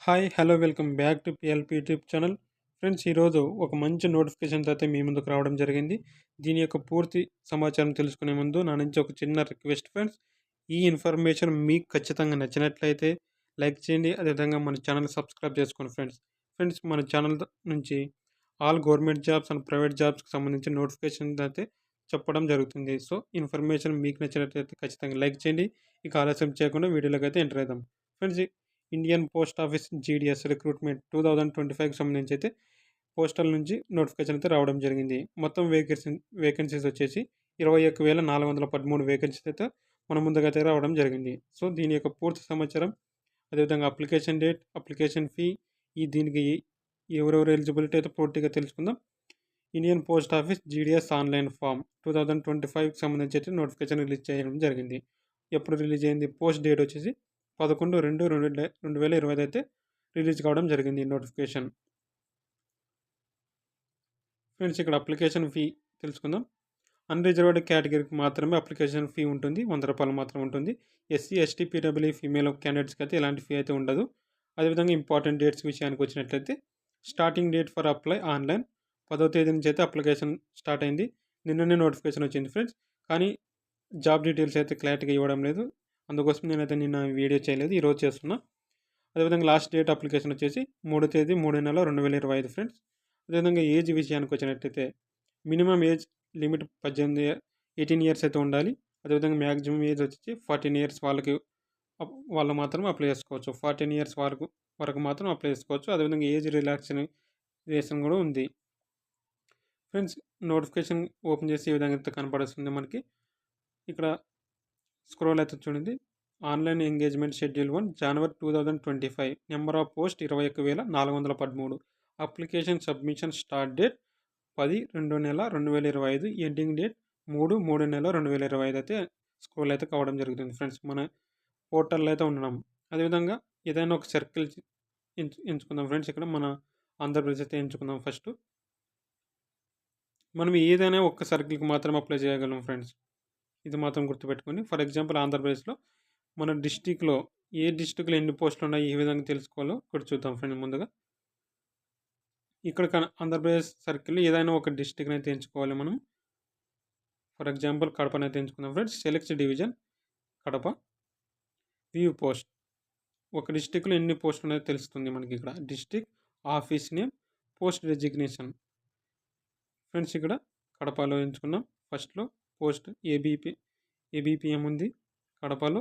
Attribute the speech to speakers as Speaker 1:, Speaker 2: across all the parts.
Speaker 1: Hi! Hello! Welcome back to PLP YouTube channel. Friends ఈరోజు ఒక మంచి నోటిఫికేషన్‌తో అయితే మీ ముందుకు రావడం జరిగింది. దీని యొక్క పూర్తి సమాచారం తెలుసుకునే ముందు నా నుంచి ఒక చిన్న రిక్వెస్ట్ ఫ్రెండ్స్. ఈ ఇన్ఫర్మేషన్ మీకు ఖచ్చితంగా నచ్చినట్లయితే లైక్ చేయండి. అదేవిధంగా మన ఛానల్ సబ్స్క్రైబ్ చేసుకోండి ఫ్రెండ్స్. ఫ్రెండ్స్ మన ఛానల్ నుంచి all government jobs and private జాబ్స్‌కి సంబంధించిన నోటిఫికేషన్ అయితే చెప్పడం జరుగుతుంది. సో, ఇన్ఫర్మేషన్ మీకు నచ్చినట్లయితే ఖచ్చితంగా లైక్ చేయండి. ఇక ఆలస్యం చేయకుండా వీడియోలోకి అయితే ఎంటర్ అయిదాం. Friends Indian post office GDS recruitment 2025కి సంబంధించి అయితే పోస్టల్ నుంచి నోటిఫికేషన్ అయితే రావడం జరిగింది. మొత్తం వేకెన్సీస్ వచ్చేసి 21,413 వేకెన్సీస్ అయితే మన ముందుకైతే రావడం జరిగింది. సో, దీని యొక్క పూర్తి సమాచారం అదేవిధంగా అప్లికేషన్ డేట్, అప్లికేషన్ ఫీ దీనికి ఎవరెవరు ఎలిజిబిలిటీ అయితే పూర్తిగా తెలుసుకుందాం. Indian post office GDS online form 2025కి సంబంధించి అయితే నోటిఫికేషన్ రిలీజ్ చేయడం జరిగింది. ఎప్పుడు రిలీజ్ అయింది? పోస్ట్ డేట్ వచ్చేసి 11/2/2025 అయితే రిలీజ్ కావడం జరిగింది ఈ నోటిఫికేషన్. ఫ్రెండ్స్ ఇక్కడ అప్లికేషన్ ఫీ తెలుసుకుందాం. అన్‌రిజర్వ్డ్ కేటగిరీకి మాత్రమే అప్లికేషన్ ఫీ ఉంటుంది. రూ. 100 మాత్రం ఉంటుంది. ఎస్సీ, ఎస్టీ, పీడబ్ల్యూడీ ఫీమేల్ క్యాండిడేట్స్‌కి అయితే ఎలాంటి ఫీ అయితే ఉండదు. అదేవిధంగా ఇంపార్టెంట్ డేట్స్ విషయానికి వచ్చినట్లయితే starting date for apply online 10వ తేదీ నుంచి అయితే అప్లికేషన్ స్టార్ట్ అయింది. నిన్ననే నోటిఫికేషన్ వచ్చింది ఫ్రెండ్స్. కానీ జాబ్ డీటెయిల్స్ అయితే క్లారిటీగా ఇవ్వడం లేదు. అందుకోసం నేనైతే నిన్న వీడియో చేయలేదు. ఈరోజు చేస్తున్నా. అదేవిధంగా లాస్ట్ డేట్ అప్లికేషన్ వచ్చేసి 3వ తేదీ 3వ నెల 2025 ఫ్రెండ్స్. అదేవిధంగా ఏజ్ విషయానికి వచ్చినట్లయితే మినిమం ఏజ్ లిమిట్ 18 ఇయర్స్ అయితే ఉండాలి. అదేవిధంగా మ్యాక్సిమం ఏజ్ వచ్చేసి 14 ఇయర్స్ వాళ్ళు మాత్రమే అప్లై చేసుకోవచ్చు. 14 ఇయర్స్ వరకు మాత్రం అప్లై చేసుకోవచ్చు. అదేవిధంగా ఏజ్ రిలాక్సేషన్ కూడా ఉంది. ఫ్రెండ్స్ నోటిఫికేషన్ ఓపెన్ చేసి ఈ విధంగా అయితే కనపడుతుంది మనకి. ఇక్కడ స్క్రోల్ అయితే చూడండి. Online engagement schedule 1 January 2025 number of post 21,413 application submission start date 10/2/2025 ending date 3/3/2025 అయితే స్క్రోల్ అయితే కావడం జరుగుతుంది ఫ్రెండ్స్. మన పోర్టల్లో అయితే ఉన్నాం. అదేవిధంగా ఏదైనా ఒక సర్కిల్ ఎంచుకుందాం ఫ్రెండ్స్. ఇక్కడ మన ఆంధ్రప్రదేశ్ అయితే ఎంచుకుందాం ఫస్ట్. మనం ఏదైనా ఒక్క సర్కిల్కి మాత్రమే అప్లై చేయగలం ఫ్రెండ్స్. ఇది మాత్రం గుర్తుపెట్టుకోండి. ఫర్ ఎగ్జాంపుల్ ఆంధ్రప్రదేశ్లో మన డిస్టిక్లో ఏ డిస్టిక్లో ఎన్ని పోస్టులు ఉన్నాయి ఏ విధంగా తెలుసుకోవాలో ఇక్కడ చూద్దాం ఫ్రెండ్. ముందుగా ఇక్కడ ఆంధ్రప్రదేశ్ సర్కిల్లో ఏదైనా ఒక డిస్టిక్ని అయితే ఎంచుకోవాలి మనం. ఫర్ ఎగ్జాంపుల్ కడపని అయితే ఎంచుకుందాం friends. Select division Kadapa. View post. ఒక డిస్టిక్లో ఎన్ని పోస్టులు ఉన్నాయో తెలుస్తుంది మనకి. ఇక్కడ district, office name, post designation. Friends ఇక్కడ కడపలో ఎంచుకున్నాం. ఫస్ట్లో పోస్ట్ ఏబిపిఎం ఉంది. కడపలో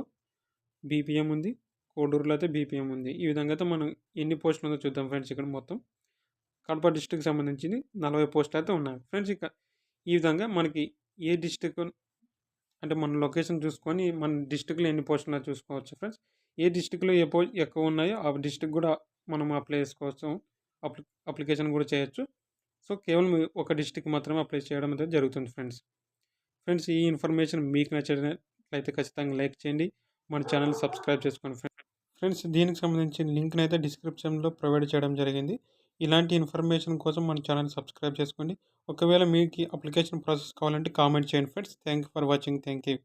Speaker 1: బీపీఎం ఉంది. కోడూరులో అయితే బీపీఎం ఉంది. ఈ విధంగా అయితే మనం ఎన్ని పోస్టులు ఉందో చూద్దాం ఫ్రెండ్స్. ఇక్కడ మొత్తం కడప డిస్టిక్కి సంబంధించి 40 పోస్టులు అయితే ఉన్నాయి ఫ్రెండ్స్. ఇక ఈ విధంగా మనకి ఏ డిస్టిక్ అంటే మన లొకేషన్ చూసుకొని మన డిస్టిక్లో ఎన్ని పోస్టులు ఉన్నాయో చూసుకోవచ్చు ఫ్రెండ్స్. ఏ డిస్టిక్లో ఎక్కువ ఉన్నాయో ఆ డిస్టిక్ కూడా మనం అప్లై చేసుకోవచ్చు. అప్లికేషన్ కూడా చేయొచ్చు. సో, కేవలం ఒక డిస్టిక్ మాత్రమే అప్లై చేయడం అయితే జరుగుతుంది ఫ్రెండ్స్. ఫ్రెండ్స్ ఈ ఇన్ఫర్మేషన్ మీకు నచ్చినట్లయితే ఖచ్చితంగా లైక్ చేయండి. మన ఛానల్ సబ్స్క్రైబ్ చేసుకోండి ఫ్రెండ్స్. దీనికి సంబంధించిన లింక్ని అయితే డిస్క్రిప్షన్లో ప్రొవైడ్ చేయడం జరిగింది. ఇలాంటి ఇన్ఫర్మేషన్ కోసం మన ఛానల్ సబ్స్క్రైబ్ చేసుకోండి. ఒకవేళ మీకు అప్లికేషన్ ప్రాసెస్ కావాలంటే కామెంట్ చేయండి friends. Thank you for watching. Thank you.